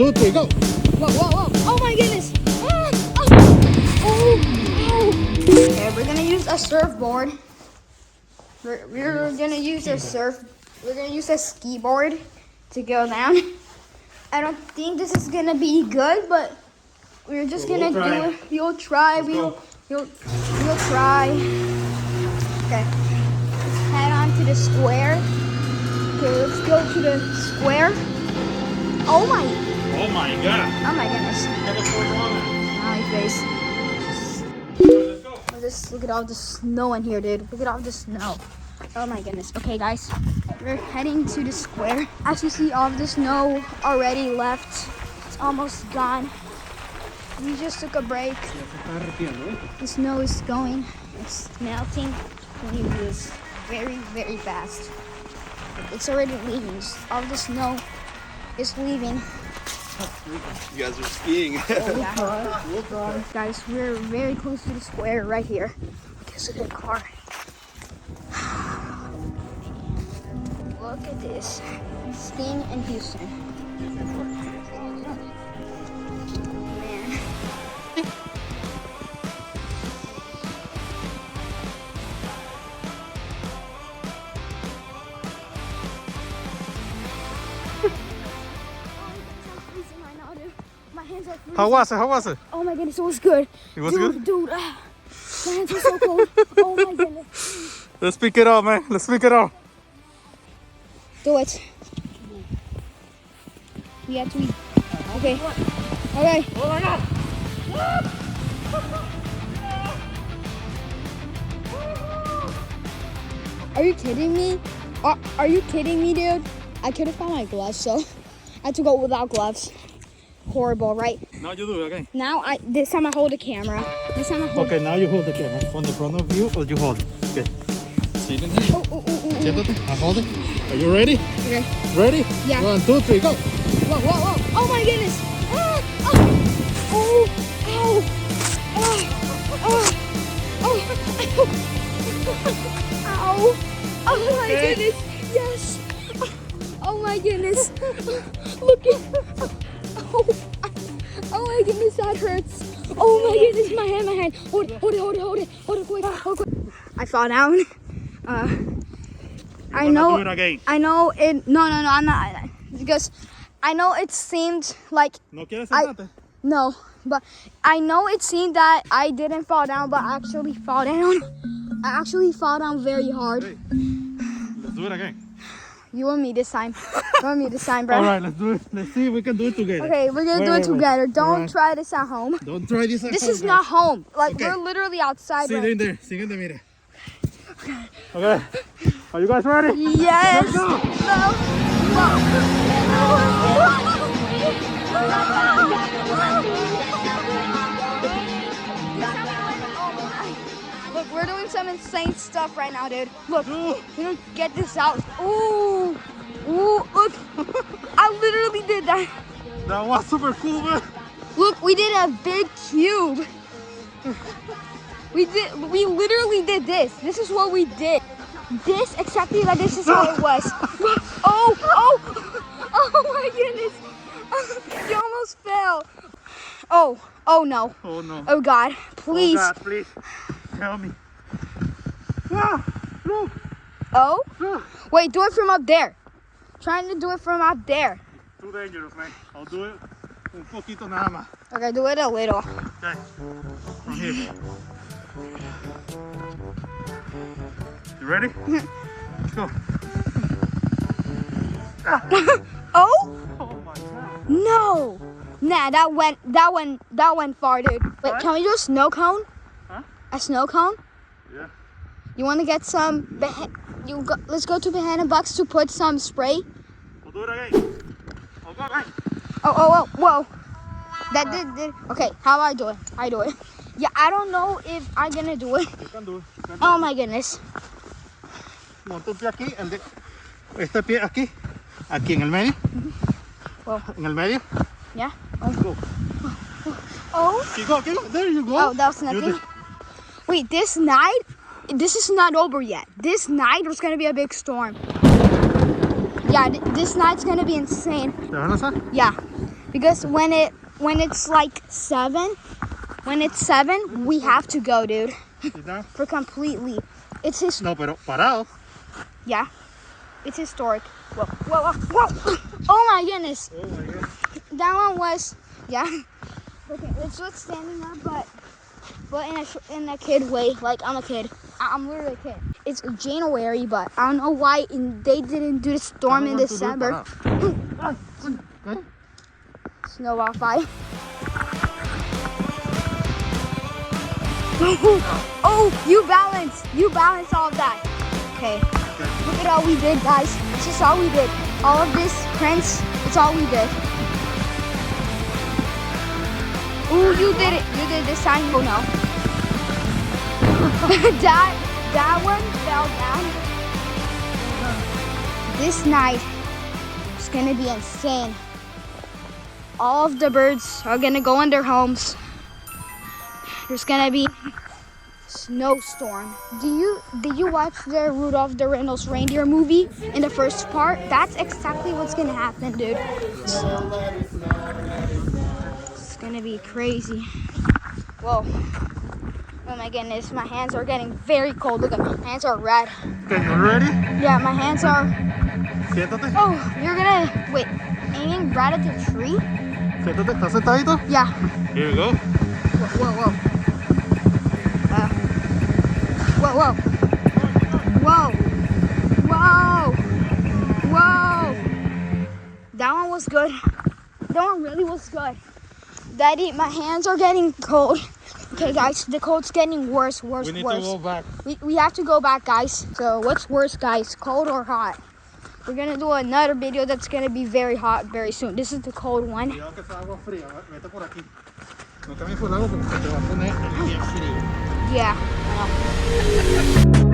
2, 3, go. Whoa, whoa, whoa. Oh my goodness. Okay, we're gonna use a surfboard. We're gonna use we're gonna use a ski board to go down. I don't think this is gonna be good, but we're just gonna do it. You'll try. You'll try. Okay. Let's head on to the square. Okay, let's go to the square. Oh my God. Oh my goodness. Smiley face. Let's go. Just look at all the snow in here, dude. Look at all the snow. Oh my goodness. Okay, guys, we're heading to the square. As you see, all of the snow already left. It's almost gone. We just took a break. The snow is going. It's melting. It is very, very fast. It's already leaving. All the snow is leaving. You guys are skiing. Oh, yeah. Guys, we're very close to the square right here. There's a good car. Look at this. Skiing in Houston. Man. How was it? How was it? Oh my goodness, it was good. It was good? Dude, my hands are so cold. Oh my goodness. Let's pick it up, man. Let's pick it up. Do it. We have to eat. Okay. Okay. Oh my God. Are you kidding me? Are you kidding me, dude? I could have found my gloves, so I had to go without gloves. Horrible, right? Now you do it again. Now this time I hold the camera. This time I hold. Okay, now you hold the camera from the front of you, or you hold it. Okay. Sit in here. Siéntate. I hold it. Are you ready? Okay. Ready? Yeah. 1, 2, 3, go. Whoa, whoa, whoa! Oh my goodness! Ah, oh, oh, ow, ow, oh my goodness! Yes! Oh my goodness! Look at! Oh my goodness, that hurts! Oh my goodness, my hand! Hold it, quick, hold quick! I fall down. I know. Do it again. I know it. No, I'm not. Because I know it seemed like. No quieres sentarte? No, but I know it seemed that I didn't fall down, but I actually fall down. I actually fall down very hard. Hey, let's do it again. You and me this time. You and me this time, bro. All right, let's do it. Let's see if we can do it together. Okay, we're gonna do it together. Don't try this at home. Don't try this at This home, is not home. Like Okay. we're literally outside. Sit Right? in there. Síguete, mire. Okay. Are you guys ready? Yes. Let's go. Look, we're doing some insane stuff right now, dude. Look, we're gonna get this out. Ooh, look. I literally did that. That was super cool, man. Look, we did a big cube. We literally did this. This is what we did. This, exactly like this is how it was. Oh my goodness. You almost fell. Oh no. Oh no. Oh God, please. Oh God, please. Help me. Ah, look. Oh? Ah. Wait, do it from up there. Trying to do it from up there. Too dangerous, man. I'll do it un poquito nada más. Okay, do it a little. Okay. From here. You ready? Let's go. Oh? Oh my God. No. Nah, that went far, dude. Wait, What? can we do a snow cone? Huh? A snow cone? Yeah. You want to get some? Let's go to Banana Bucks to put some spray. We'll do it again. I'll go again. Oh, whoa. That did. Okay, how do I do it? I do it. Yeah, I don't know if I'm gonna do it. You can do it. You can do Oh my goodness. it. Monta un pie aquí, este pie aquí, aquí en el medio. Whoa. En el medio. Yeah. Go. Oh. Keep go. There you go. Oh, that was You nothing. did- Wait, this night? This is not over yet. This night there's gonna be a big storm. Yeah, this night's gonna be insane. ¿Te van a hacer? Yeah. Because when it's like 7, we have to go, dude. Sit down. For completely. It's his No, pero parado. yeah. It's historic. Whoa, whoa, whoa, whoa. Oh my goodness. Oh my God. That one was yeah. Okay, it's not standing up, but in a kid way. Like I'm a kid. I'm literally a kid. It's January, but I don't know why they didn't do the storm in December. Good. Snowball fight. Oh, you balance all of that. Okay, look at all we did, guys. This is all we did. All of this, Prince, it's all we did. Ooh, you did it. You did this time. Oh no. that one fell down. This night is gonna be insane. All of the birds are gonna go in their homes. There's gonna be snowstorm. Did you watch the Rudolph the Red-Nosed Reindeer movie in the first part? That's exactly what's gonna happen, dude. It's gonna be crazy. Whoa. Oh my goodness, my hands are getting very cold. Look at my hands are red. Okay, you ready? Yeah, my hands are. Siéntate. Oh, you're gonna wait. Aiming right at the tree? Siéntate. ¿Estás sentadito? Yeah. Here we go. Whoa, whoa. Whoa, whoa. Whoa. Whoa. Whoa. That one was good. That one really was good. Daddy, my hands are getting cold. Okay, guys, the cold's getting worse. We need to go back. We have to go back, guys. So what's worse, guys? Cold or hot? We're gonna do another video that's gonna be very hot very soon. This is the cold one. Cuidado que esa agua fría. Vete por aquí. No camines por el agua porque te va a poner bien frío. Yeah. I know.